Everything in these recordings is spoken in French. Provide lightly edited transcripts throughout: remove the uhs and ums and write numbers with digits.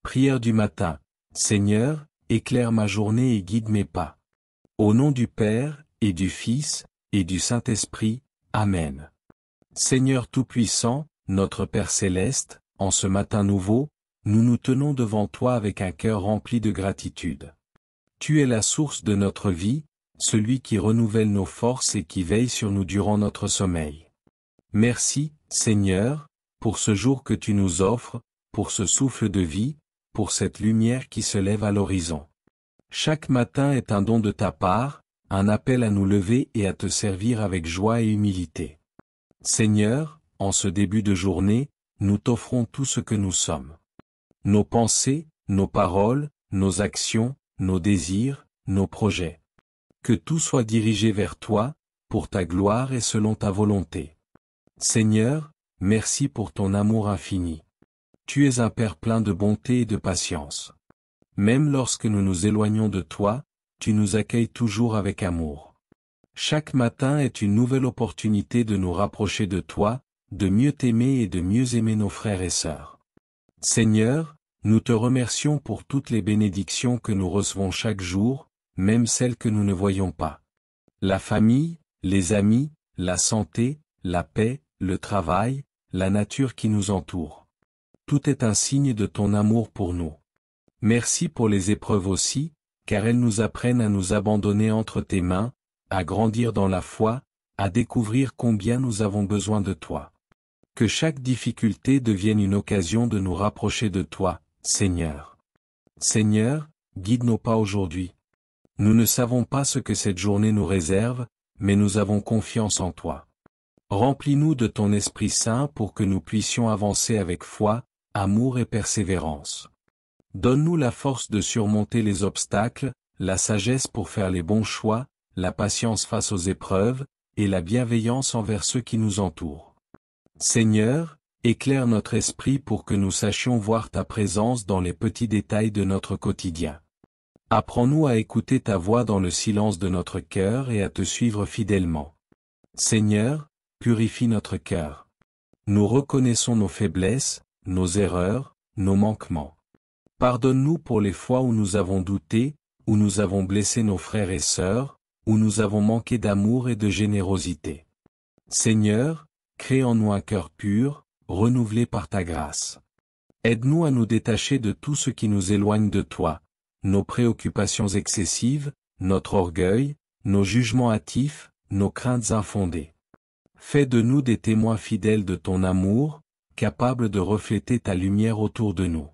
Prière du matin. Seigneur, éclaire ma journée et guide mes pas. Au nom du Père, et du Fils, et du Saint-Esprit. Amen. Seigneur Tout-Puissant, notre Père Céleste, en ce matin nouveau, nous nous tenons devant toi avec un cœur rempli de gratitude. Tu es la source de notre vie, celui qui renouvelle nos forces et qui veille sur nous durant notre sommeil. Merci, Seigneur, pour ce jour que tu nous offres, pour ce souffle de vie, pour cette lumière qui se lève à l'horizon. Chaque matin est un don de ta part, un appel à nous lever et à te servir avec joie et humilité. Seigneur, en ce début de journée, nous t'offrons tout ce que nous sommes. Nos pensées, nos paroles, nos actions, nos désirs, nos projets. Que tout soit dirigé vers toi, pour ta gloire et selon ta volonté. Seigneur, merci pour ton amour infini. Tu es un Père plein de bonté et de patience. Même lorsque nous nous éloignons de toi, tu nous accueilles toujours avec amour. Chaque matin est une nouvelle opportunité de nous rapprocher de toi, de mieux t'aimer et de mieux aimer nos frères et sœurs. Seigneur, nous te remercions pour toutes les bénédictions que nous recevons chaque jour, même celles que nous ne voyons pas. La famille, les amis, la santé, la paix, le travail, la nature qui nous entoure. Tout est un signe de ton amour pour nous. Merci pour les épreuves aussi, car elles nous apprennent à nous abandonner entre tes mains, à grandir dans la foi, à découvrir combien nous avons besoin de toi. Que chaque difficulté devienne une occasion de nous rapprocher de toi, Seigneur. Seigneur, guide nos pas aujourd'hui. Nous ne savons pas ce que cette journée nous réserve, mais nous avons confiance en toi. Remplis-nous de ton Esprit Saint pour que nous puissions avancer avec foi, amour et persévérance. Donne-nous la force de surmonter les obstacles, la sagesse pour faire les bons choix, la patience face aux épreuves, et la bienveillance envers ceux qui nous entourent. Seigneur, éclaire notre esprit pour que nous sachions voir ta présence dans les petits détails de notre quotidien. Apprends-nous à écouter ta voix dans le silence de notre cœur et à te suivre fidèlement. Seigneur, purifie notre cœur. Nous reconnaissons nos faiblesses, nos erreurs, nos manquements. Pardonne-nous pour les fois où nous avons douté, où nous avons blessé nos frères et sœurs, où nous avons manqué d'amour et de générosité. Seigneur, crée en nous un cœur pur, renouvelé par ta grâce. Aide-nous à nous détacher de tout ce qui nous éloigne de toi, nos préoccupations excessives, notre orgueil, nos jugements hâtifs, nos craintes infondées. Fais de nous des témoins fidèles de ton amour, capables de refléter ta lumière autour de nous.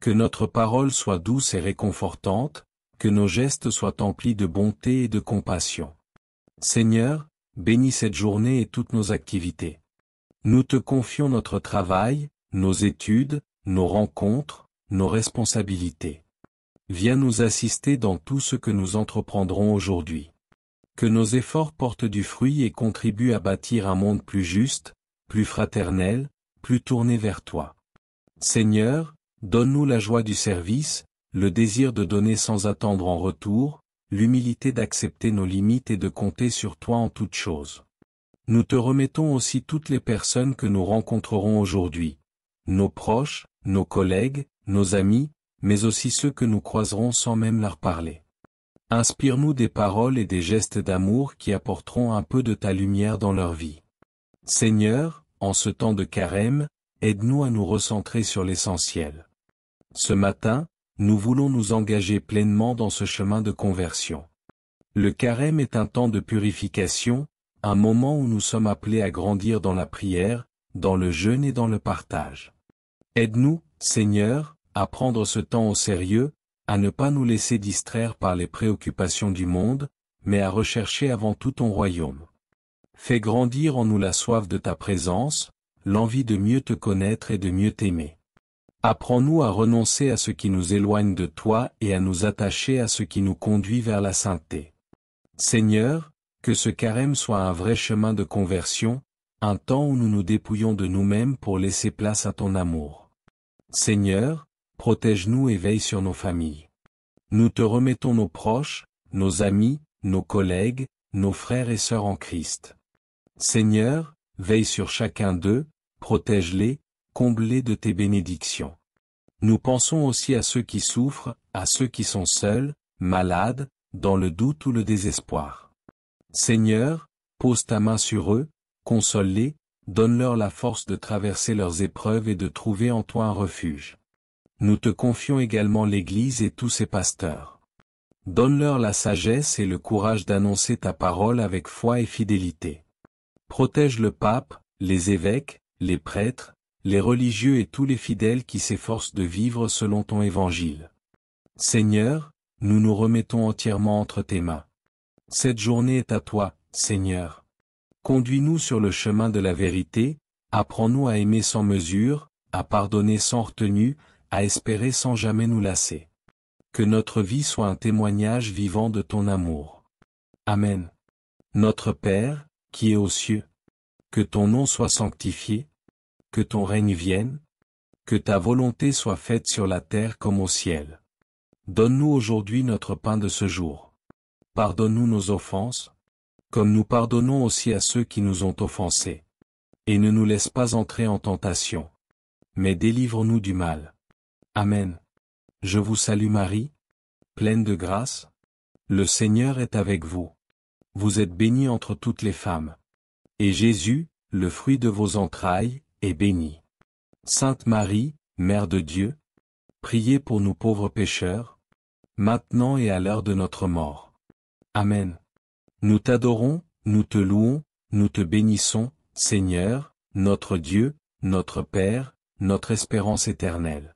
Que notre parole soit douce et réconfortante, que nos gestes soient emplis de bonté et de compassion. Seigneur, bénis cette journée et toutes nos activités. Nous te confions notre travail, nos études, nos rencontres, nos responsabilités. Viens nous assister dans tout ce que nous entreprendrons aujourd'hui. Que nos efforts portent du fruit et contribuent à bâtir un monde plus juste, plus fraternel, plus tourné vers toi. Seigneur, donne-nous la joie du service, le désir de donner sans attendre en retour, l'humilité d'accepter nos limites et de compter sur toi en toutes choses. Nous te remettons aussi toutes les personnes que nous rencontrerons aujourd'hui, nos proches, nos collègues, nos amis, mais aussi ceux que nous croiserons sans même leur parler. Inspire-nous des paroles et des gestes d'amour qui apporteront un peu de ta lumière dans leur vie. Seigneur, en ce temps de carême, aide-nous à nous recentrer sur l'essentiel. Ce matin, nous voulons nous engager pleinement dans ce chemin de conversion. Le carême est un temps de purification, un moment où nous sommes appelés à grandir dans la prière, dans le jeûne et dans le partage. Aide-nous, Seigneur, à prendre ce temps au sérieux, à ne pas nous laisser distraire par les préoccupations du monde, mais à rechercher avant tout ton royaume. Fais grandir en nous la soif de ta présence, l'envie de mieux te connaître et de mieux t'aimer. Apprends-nous à renoncer à ce qui nous éloigne de toi et à nous attacher à ce qui nous conduit vers la sainteté. Seigneur, que ce carême soit un vrai chemin de conversion, un temps où nous nous dépouillons de nous-mêmes pour laisser place à ton amour. Seigneur, protège-nous et veille sur nos familles. Nous te remettons nos proches, nos amis, nos collègues, nos frères et sœurs en Christ. Seigneur, veille sur chacun d'eux, protège-les, comble-les de tes bénédictions. Nous pensons aussi à ceux qui souffrent, à ceux qui sont seuls, malades, dans le doute ou le désespoir. Seigneur, pose ta main sur eux, console-les, donne-leur la force de traverser leurs épreuves et de trouver en toi un refuge. Nous te confions également l'Église et tous ses pasteurs. Donne-leur la sagesse et le courage d'annoncer ta parole avec foi et fidélité. Protège le pape, les évêques, les prêtres, les religieux et tous les fidèles qui s'efforcent de vivre selon ton évangile. Seigneur, nous nous remettons entièrement entre tes mains. Cette journée est à toi, Seigneur. Conduis-nous sur le chemin de la vérité, apprends-nous à aimer sans mesure, à pardonner sans retenue, à espérer sans jamais nous lasser. Que notre vie soit un témoignage vivant de ton amour. Amen. Notre Père, qui es aux cieux, que ton nom soit sanctifié, que ton règne vienne, que ta volonté soit faite sur la terre comme au ciel. Donne-nous aujourd'hui notre pain de ce jour. Pardonne-nous nos offenses, comme nous pardonnons aussi à ceux qui nous ont offensés. Et ne nous laisse pas entrer en tentation, mais délivre-nous du mal. Amen. Je vous salue Marie, pleine de grâce. Le Seigneur est avec vous. Vous êtes bénie entre toutes les femmes. Et Jésus, le fruit de vos entrailles, est béni. Sainte Marie, Mère de Dieu, priez pour nous pauvres pécheurs, maintenant et à l'heure de notre mort. Amen. Nous t'adorons, nous te louons, nous te bénissons, Seigneur, notre Dieu, notre Père, notre espérance éternelle.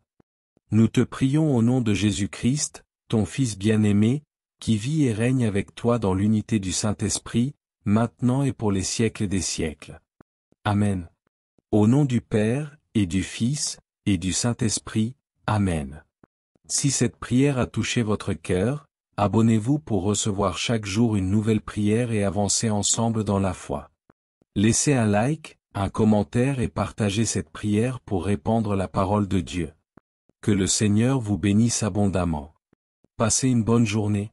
Nous te prions au nom de Jésus-Christ, ton Fils bien-aimé, qui vit et règne avec toi dans l'unité du Saint-Esprit, maintenant et pour les siècles des siècles. Amen. Au nom du Père, et du Fils, et du Saint-Esprit, Amen. Si cette prière a touché votre cœur, abonnez-vous pour recevoir chaque jour une nouvelle prière et avancer ensemble dans la foi. Laissez un like, un commentaire et partagez cette prière pour répandre la parole de Dieu. Que le Seigneur vous bénisse abondamment. Passez une bonne journée.